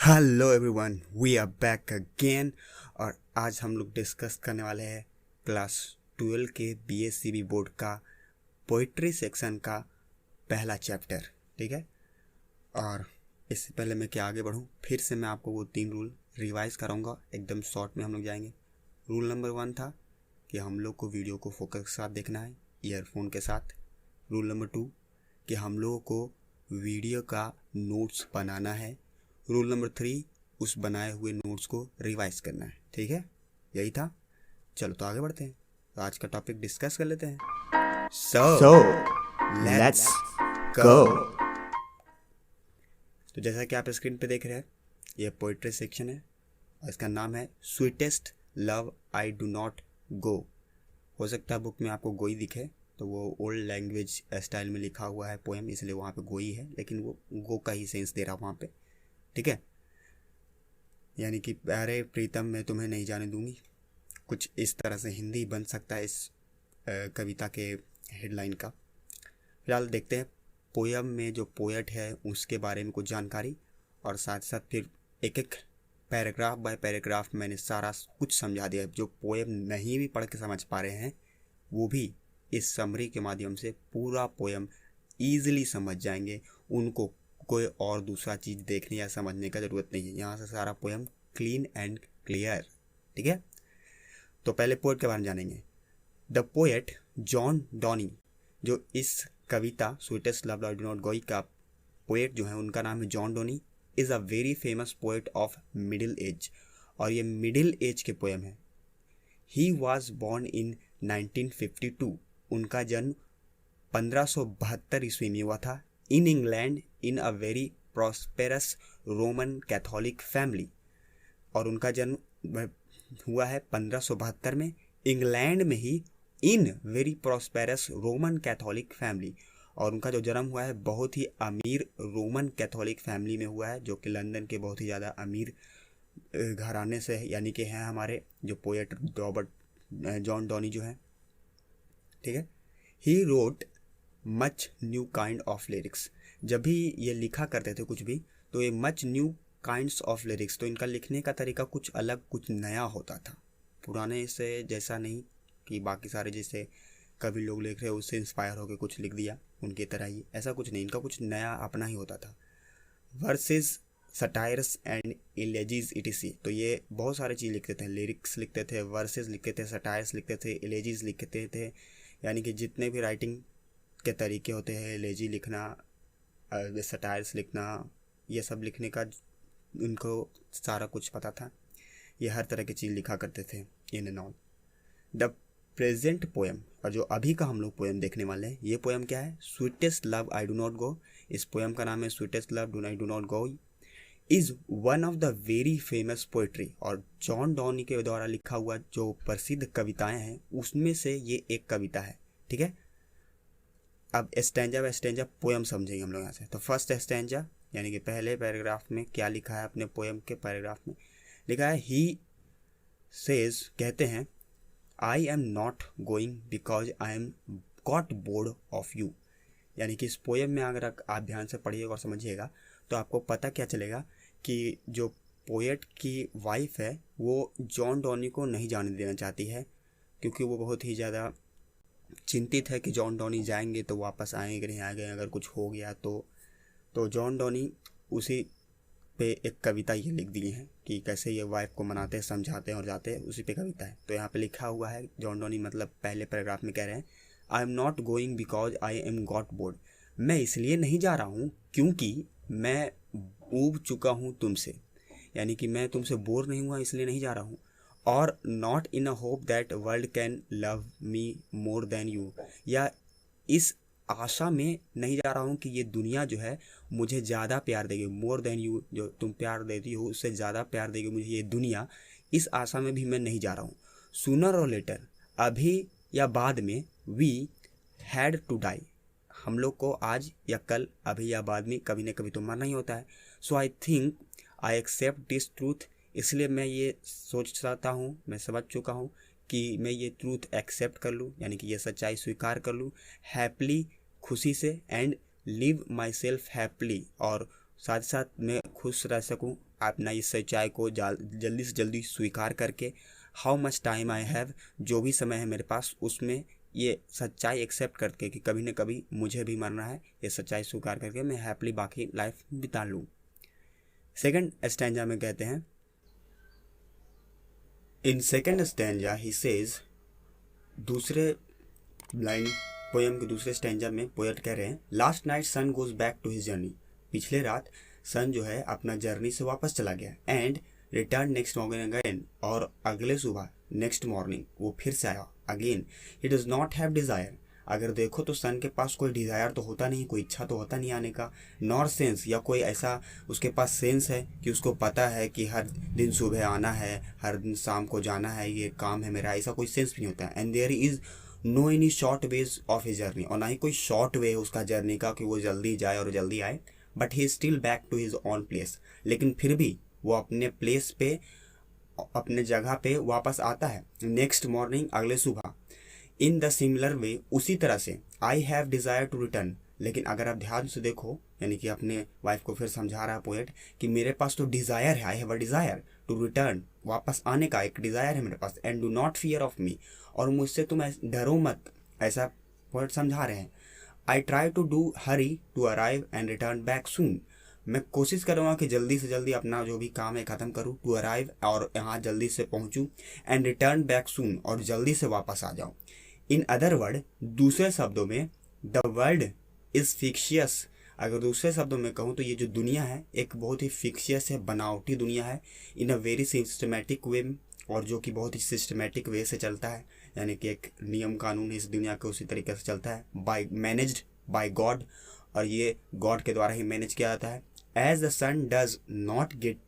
Hello everyone, we are back again. और आज हम लोग डिस्कस करने वाले हैं क्लास 12 के बीएससीबी बोर्ड का पोइट्री सेक्शन का पहला चैप्टर। ठीक है। और इससे पहले मैं क्या आगे बढ़ूं, फिर से मैं आपको वो 3 रूल रिवाइज कराऊंगा। एकदम शॉर्ट में हम लोग जाएंगे। रूल नंबर 1 था कि हम लोग को वीडियो को फोकस के साथ देखना है, ईयरफोन के साथ। रूल नंबर 2 कि हम लोगों को वीडियो का नोट्स बनाना है। रूल नंबर 3 उस बनाए हुए नोट्स को रिवाइज करना है। ठीक है, यही था। चलो तो आगे बढ़ते हैं। तो आज का टॉपिक डिस्कस कर लेते हैं। So, let's let's go. go. तो जैसा कि आप स्क्रीन पे देख रहे हैं, ये पोइट्री सेक्शन है और इसका नाम है sweetest love I do not गो। हो सकता है बुक में आपको गोई दिखे, तो वो ओल्ड लैंग्वेज स्टाइल में लिखा हुआ है पोएम, इसलिए वहाँ पे गोई है, लेकिन वो गो का ही सेंस दे रहा वहाँ पे। ठीक है, यानी कि प्यारे प्रीतम मैं तुम्हें नहीं जाने दूंगी, कुछ इस तरह से हिंदी बन सकता है इस कविता के हेडलाइन का। फिलहाल देखते हैं पोयम में जो पोएट है उसके बारे में कुछ जानकारी, और साथ साथ फिर एक एक पैराग्राफ बाय पैराग्राफ मैंने सारा कुछ समझा दिया। जो पोएम नहीं भी पढ़ के समझ पा रहे हैं वो भी इस समरी के माध्यम से पूरा पोएम ईजिली समझ जाएंगे। उनको कोई और दूसरा चीज़ देखने या समझने का ज़रूरत नहीं है। यहाँ से सारा पोएम क्लीन एंड क्लियर। ठीक है, तो पहले पोएट के बारे में जानेंगे। द पोएट जॉन डॉनी, जो इस कविता sweetest love I do not go का पोएट जो है उनका नाम है John Donne, is a very famous poet of middle age. और ये मिडिल एज के पोएम है। He was born in 1952। उनका जन्म 1572 ईस्वी में हुआ था in England in a very prosperous Roman Catholic family. और उनका जन्म हुआ है 1572 में इंग्लैंड में ही in very prosperous Roman Catholic family. और उनका जो जन्म हुआ है बहुत ही अमीर रोमन कैथोलिक फैमिली में हुआ है, जो कि लंदन के बहुत ही ज़्यादा अमीर घराने से है, यानी कि हैं हमारे जो पोएट रॉबर्ट जॉन डॉनी जो है। ठीक है, he wrote much new kind of lyrics. जब भी ये लिखा करते थे कुछ भी, तो ये much new kinds of lyrics, तो इनका लिखने का तरीका कुछ अलग कुछ नया होता था। पुराने से जैसा नहीं कि बाकी सारे जैसे कभी लोग लिख रहे हैं उससे इंस्पायर होकर कुछ लिख दिया उनकी तरह ही, ऐसा कुछ नहीं। इनका कुछ नया अपना ही होता था। वर्सेस सटायर्स एंड इलेजीज इटीसी, तो ये बहुत सारे चीज़ लिखते थे। लिरिक्स लिखते थे, वर्सेस लिखते थे, सटायर्स लिखते थे, इलेजीज लिखते थे। यानी कि जितने भी राइटिंग के तरीके होते हैं, इलेजी लिखना, सटायर्स लिखना, ये सब लिखने का उनको सारा कुछ पता था। ये हर तरह की चीज़ लिखा करते थे in and all. The present poem, और जो अभी का हम लोग पोएम देखने वाले हैं, ये पोएम क्या है? Sweetest love I do not गो। इस पोएम का नाम है sweetest love I do not go. Is one of the very famous poetry, और जॉन डॉनी के द्वारा लिखा हुआ जो प्रसिद्ध कविताएं हैं उसमें से ये एक कविता है। ठीक है, अब स्टैंजा बाय स्टैंजा पोएम समझेंगे हम लोग यहाँ से। तो फर्स्ट स्टैंजा यानी कि पहले पैराग्राफ में क्या लिखा है, अपने पोएम के पैराग्राफ में लिखा है, ही सेज, कहते हैं, I am not going because I am got bored of you. यानी कि इस पोएम में अगर आप ध्यान से पढ़िएगा और समझिएगा तो आपको पता क्या चलेगा कि जो पोएट की वाइफ है वो जॉन डॉनी को नहीं जाने देना चाहती है, क्योंकि वो बहुत ही ज़्यादा चिंतित है कि जॉन डॉनी जाएंगे तो वापस आएंगे नहीं आएंगे, अगर कुछ हो गया तो जॉन डॉनी उसी पे एक कविता ये लिख दी है कि कैसे ये वाइफ को मनाते हैं, समझाते हैं और जाते हैं, उसी पे कविता है। तो यहाँ पे लिखा हुआ है जॉन डॉनी मतलब पहले पैराग्राफ में कह रहे हैं, I am not going because I am got bored. मैं इसलिए नहीं जा रहा हूँ क्योंकि मैं ऊब चुका हूँ तुमसे, यानी कि मैं तुमसे बोर नहीं हुआ इसलिए नहीं जा रहा हूँ। और not in a hope that world can love me more than you, या इस आशा में नहीं जा रहा हूँ कि ये दुनिया जो है मुझे ज़्यादा प्यार देगी। मोर देन यू, जो तुम प्यार देती हो उससे ज़्यादा प्यार देगी मुझे ये दुनिया, इस आशा में भी मैं नहीं जा रहा हूँ। सूनर और लेटर, अभी या बाद में, वी हैड टू डाई, हम लोग को आज या कल, अभी या बाद में, कभी न कभी तो मरना ही होता है। So I think I accept this truth, इसलिए मैं ये सोच सकता हूँ, मैं समझ चुका हूँ कि मैं ये ट्रूथ एक्सेप्ट कर लूँ, यानी कि ये सच्चाई स्वीकार कर लूँ, हैप्पली, खुशी से, and live my self happily, और साथ साथ मैं खुश रह सकूं अपना इस सच्चाई को जल्दी से जल्दी स्वीकार करके, how much time I have, जो भी समय है मेरे पास उसमें ये सच्चाई एक्सेप्ट करके कि कभी न कभी मुझे भी मरना है, ये सच्चाई स्वीकार करके मैं हैप्पीली बाकी लाइफ बिता लूँ। सेकंड स्टैंजा में कहते हैं, in second stanza he says, दूसरे लाइन पोएम के दूसरे स्टैंजा में पोएट कह रहे हैं, last night sun goes back to his journey, पिछले रात सन जो है अपना जर्नी से वापस चला गया, and return next morning again, और अगले सुबह नेक्स्ट मॉर्निंग वो फिर से आया again. He does not have desire, अगर देखो तो सन के पास कोई डिज़ायर तो होता नहीं, कोई इच्छा तो होता नहीं आने का, नॉर सेंस, या कोई ऐसा उसके पास सेंस है कि उसको पता है कि हर दिन सुबह आना है, हर दिन शाम को जाना है, ये काम है मेरा, ऐसा कोई सेंस भी नहीं होता है। And there is no any short ways of his journey, और ना ही कोई शॉर्ट वे है उसका जर्नी का कि वो जल्दी जाए और जल्दी आए, but he still back to his own place, लेकिन फिर भी वो अपने प्लेस पे, अपने जगह पे वापस आता है नेक्स्ट मॉर्निंग, अगले सुबह। इन द सिमिलर वे, उसी तरह से, I have desire to return, लेकिन अगर आप ध्यान से देखो, यानी कि अपने वाइफ को फिर समझा रहा है पोएट कि मेरे पास तो डिज़ायर है, I have a desire to return, वापस आने का एक डिज़ायर है मेरे पास, and do not fear of me, और मुझसे तुम डरो मत, ऐसा पोएट समझा रहे हैं। I try to do hurry to arrive and return back soon, मैं कोशिश करूँगा कि जल्दी से जल्दी अपना जो भी काम है ख़त्म करूँ, टू अराइव, और यहाँ जल्दी से पहुँचूँ, एंड रिटर्न बैक सून, और जल्दी से वापस आ जाऊँ। इन अदर वर्ड, दूसरे शब्दों में, द वर्ल्ड इज़ फिक्शियस, अगर दूसरे शब्दों में कहूँ तो ये जो दुनिया है एक बहुत ही फिक्शियस है, बनावटी दुनिया है, इन अ वेरी सिस्टमेटिक वे, और जो कि बहुत ही सिस्टमेटिक वे से चलता है, यानी कि एक नियम कानून इस दुनिया के उसी तरीके से चलता है, बाय मैनेज्ड बाय गॉड, और ये गॉड के द्वारा ही मैनेज किया जाता है। As the sun does not get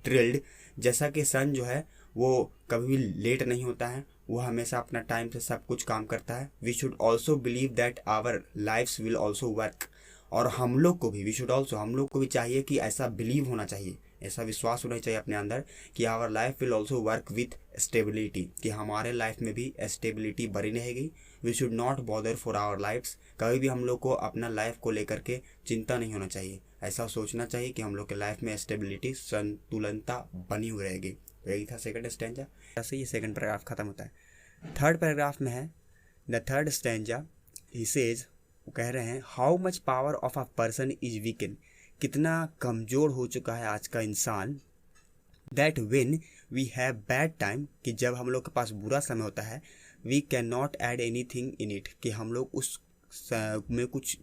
drilled, जैसा कि सन जो है वो कभी भी लेट नहीं होता है, वो हमेशा अपना टाइम से सब कुछ काम करता है। We should also believe that our lifes will also work, और हम लोग को भी, वी शुड ऑल्सो, हम लोग को भी चाहिए कि ऐसा बिलीव होना चाहिए, ऐसा विश्वास होना चाहिए अपने अंदर कि our life will also work with stability, कि हमारे लाइफ में भी स्टेबिलिटी बनी रहेगी। We should not bother for our lifes, कभी भी हम लोग को अपना लाइफ को लेकर के चिंता नहीं होना चाहिए, ऐसा सोचना चाहिए कि हम लोग के लाइफ में स्टेबिलिटी, संतुलनता बनी हुई रहेगी। तो यही था सेकंड स्टैंजा, ऐसे ये सेकंड पैराग्राफ खत्म होता है। थर्ड पैराग्राफ में है, the third stanza he says, वो कह रहे हैं, how much power of a person is weaken, कितना कमज़ोर हो चुका है आज का इंसान, that when we have bad time, कि जब हम लोग के पास बुरा समय होता है, we can not add anything in it, कि हम लोग उस में कुछ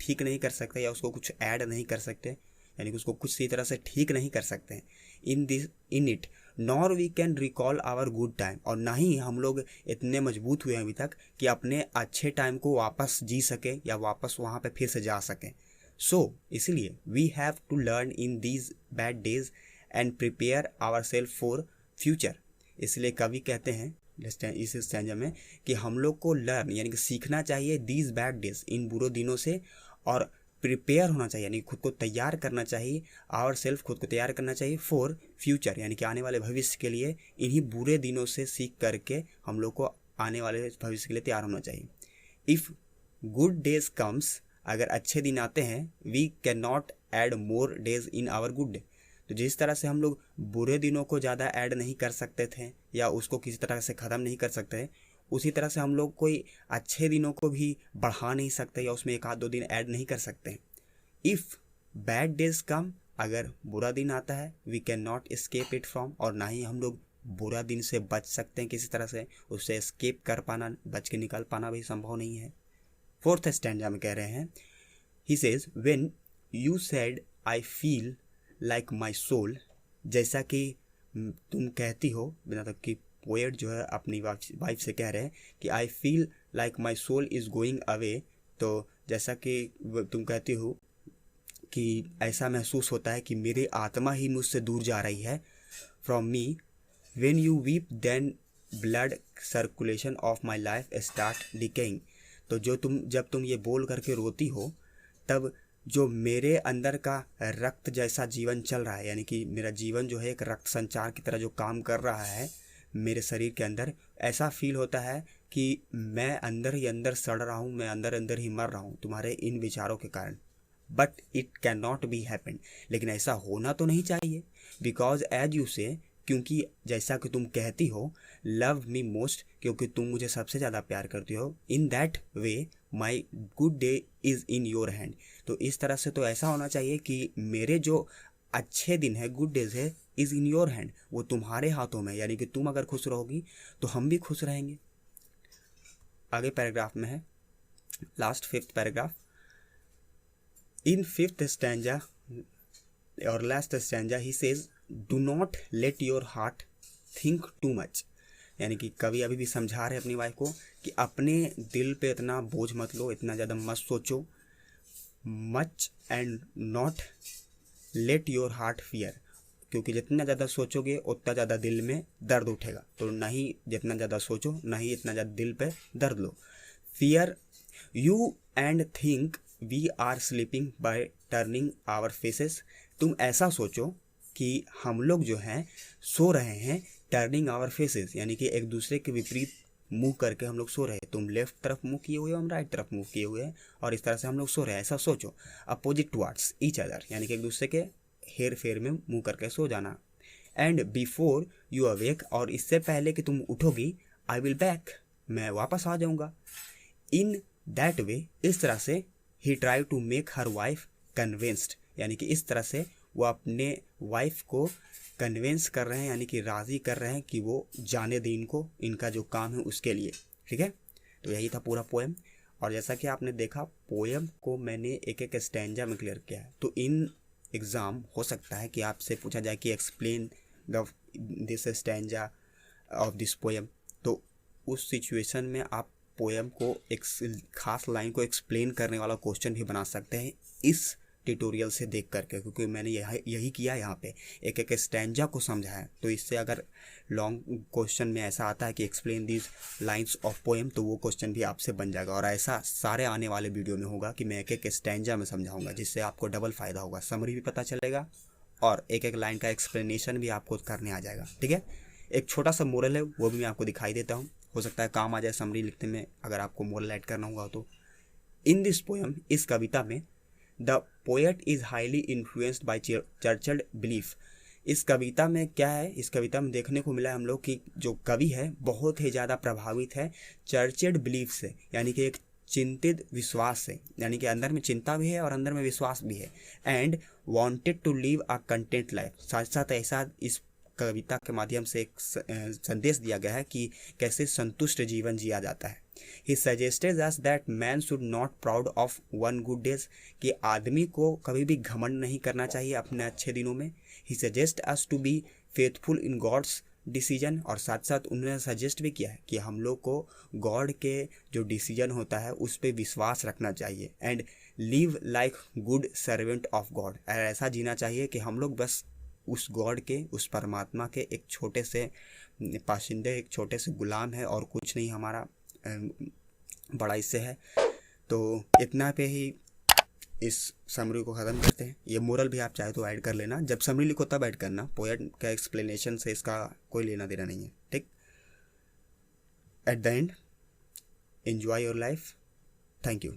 ठीक नहीं कर सकते या उसको कुछ ऐड नहीं कर सकते, यानी कि उसको कुछ सी तरह से ठीक नहीं कर सकते in it, nor we can recall our good time, और ना ही हम लोग इतने मजबूत हुए हैं अभी तक कि अपने अच्छे टाइम को वापस जी सके या वापस वहाँ पे फिर से जा सकें। सो इसलिए we have to learn in these bad days and prepare our self for future, इसलिए कवि कहते हैं इस स्टैंजा में कि हम लोग को लर्न, यानी कि सीखना चाहिए दीज बैड डेज, इन बुरे दिनों से, और प्रिपेयर होना चाहिए, यानी खुद को तैयार करना चाहिए, आवर सेल्फ, खुद को तैयार करना चाहिए, फॉर फ्यूचर, यानी कि आने वाले भविष्य के लिए, इन्हीं बुरे दिनों से सीख करके हम लोग को आने वाले भविष्य के लिए तैयार होना चाहिए। इफ़ गुड डेज कम्स, अगर अच्छे दिन आते हैं, we can not add more days in our good day, तो जिस तरह से हम लोग बुरे दिनों को ज़्यादा ऐड नहीं कर सकते थे या उसको किसी तरह से ख़त्म नहीं कर सकते, उसी तरह से हम लोग कोई अच्छे दिनों को भी बढ़ा नहीं सकते या उसमें एक आध दो दिन ऐड नहीं कर सकते। इफ़ बैड डेज कम, अगर बुरा दिन आता है, we can not escape it from, और ना ही हम लोग बुरा दिन से बच सकते हैं किसी तरह से, उससे एस्केप कर पाना, बच के निकल पाना भी संभव नहीं है। फोर्थ स्टैंजा में कह रहे हैं, he says, when you said I feel like my soul, जैसा कि तुम कहती हो, मतलब कि पोएट जो है अपनी वाइफ से कह रहे हैं कि I feel like my soul is going away, तो जैसा कि तुम कहती हो कि ऐसा महसूस होता है कि मेरी आत्मा ही मुझसे दूर जा रही है, from me, when you weep then blood circulation of my life start decaying, तो जब तुम ये बोल करके रोती हो, तब जो मेरे अंदर का रक्त जैसा जीवन चल रहा है, यानी कि मेरा जीवन जो है एक रक्त संचार की तरह जो काम कर रहा है मेरे शरीर के अंदर, ऐसा फील होता है कि मैं अंदर ही अंदर सड़ रहा हूँ, मैं अंदर अंदर ही मर रहा हूँ तुम्हारे इन विचारों के कारण। But it can not be happen, लेकिन ऐसा होना तो नहीं चाहिए, बिकॉज एज यू से, क्योंकि जैसा कि तुम कहती हो, लव मी मोस्ट, क्योंकि तुम मुझे सबसे ज़्यादा प्यार करती हो, in that way my good day is in your hand. तो इस तरह से तो ऐसा होना चाहिए कि मेरे जो अच्छे दिन है, गुड डेज है, इज़ इन योर हैंड, वो तुम्हारे हाथों में, यानी कि तुम अगर खुश रहोगी तो हम भी खुश रहेंगे। आगे पैराग्राफ में है, लास्ट 5th पैराग्राफ, इन 5th स्टैंजा और last stanza he says do not let your heart think too much, यानी कि कवि अभी भी समझा रहे अपनी वाइफ को कि अपने दिल पे इतना बोझ मत लो, इतना ज़्यादा मत सोचो, much and not let your heart fear, क्योंकि जितना ज़्यादा सोचोगे उतना ज़्यादा दिल में दर्द उठेगा, तो ना ही जितना ज़्यादा सोचो ना ही इतना ज़्यादा दिल पे दर्द लो। Fear you and think we are sleeping by turning our faces, तुम ऐसा सोचो कि हम लोग जो हैं सो रहे हैं, टर्निंग आवर फेसेस, यानी कि एक दूसरे के विपरीत मुंह करके हम लोग सो रहे हैं, तुम लेफ्ट तरफ मुंह किए हुए हो, हम राइट तरफ मुंह किए हुए हैं, और इस तरह से हम लोग सो रहे हैं, ऐसा सोचो। अपोजिट टुवार्ड्स ईच अदर, यानी कि एक दूसरे के हेर फेर में मुंह करके सो जाना। एंड बिफोर यू अवेक, और इससे पहले कि तुम उठोगी, आई विल बैक, मैं वापस आ जाऊँगा। इन दैट वे, इस तरह से, he try to make her wife convinced, यानी कि इस तरह से वो अपने वाइफ को कन्विंस कर रहे हैं, यानी कि राज़ी कर रहे हैं कि वो जाने दें इनको, इनका जो काम है उसके लिए। ठीक है, तो यही था पूरा पोएम। और जैसा कि आपने देखा, पोएम को मैंने एक एक स्टैंजा में क्लियर किया है। तो इन एग्ज़ाम हो सकता है कि आपसे पूछा जाए कि explain this stanza of this poem, तो उस सिचुएशन में आप पोएम को एक खास लाइन को एक्सप्लेन करने वाला क्वेश्चन भी बना सकते हैं इस ट्यूटोरियल से देख करके, क्योंकि मैंने यही किया यहाँ पे, एक एक स्टैंजा को समझा है। तो इससे अगर लॉन्ग क्वेश्चन में ऐसा आता है कि explain this lines of poem, तो वो क्वेश्चन भी आपसे बन जाएगा। और ऐसा सारे आने वाले वीडियो में होगा कि मैं एक एक स्टैंजा में समझाऊंगा, जिससे आपको डबल फ़ायदा होगा, समरी भी पता चलेगा और एक एक लाइन का एक्सप्लेनेशन भी आपको करने आ जाएगा। ठीक है, एक छोटा सा मोरल है, वो भी मैं आपको दिखाई देता हूँ, हो सकता है काम आ जाए समरी लिखने में, अगर आपको मोरल ऐड करना होगा तो। इन दिस पोएम, इस कविता में, the poet is highly influenced by Churchill belief. इस कविता में क्या है, इस कविता में देखने को मिला है हम लोग कि जो कवि है बहुत ही ज़्यादा प्रभावित है चर्चिल बिलीफ से, यानी कि एक चिंतित विश्वास से, यानी कि अंदर में चिंता भी है और अंदर में विश्वास भी है। And wanted to live a content life, साथ साथ ऐसा इस कविता के माध्यम से एक संदेश दिया गया है कि कैसे संतुष्ट जीवन जिया जाता है। He suggested us that man should not proud of one good days, कि आदमी को कभी भी घमंड नहीं करना चाहिए अपने अच्छे दिनों में। He suggests us to be faithful in God's decision, और साथ साथ उन्होंने सजेस्ट भी किया है कि हम लोग को गॉड के जो डिसीजन होता है उस पर विश्वास रखना चाहिए। And live like good servant of God, ऐसा जीना चाहिए कि हम लोग बस उस गॉड के, उस परमात्मा के एक छोटे से पाशिंदे, एक छोटे से गुलाम है, और कुछ नहीं हमारा बड़ा इससे है। तो इतना पे ही इस समरी को ख़त्म करते हैं। ये मोरल भी आप चाहे तो ऐड कर लेना, जब समरी लिखो तब ऐड करना, पोएट का एक्सप्लेनेशन से इसका कोई लेना देना नहीं है। ठीक, at the end enjoy your life, thank you.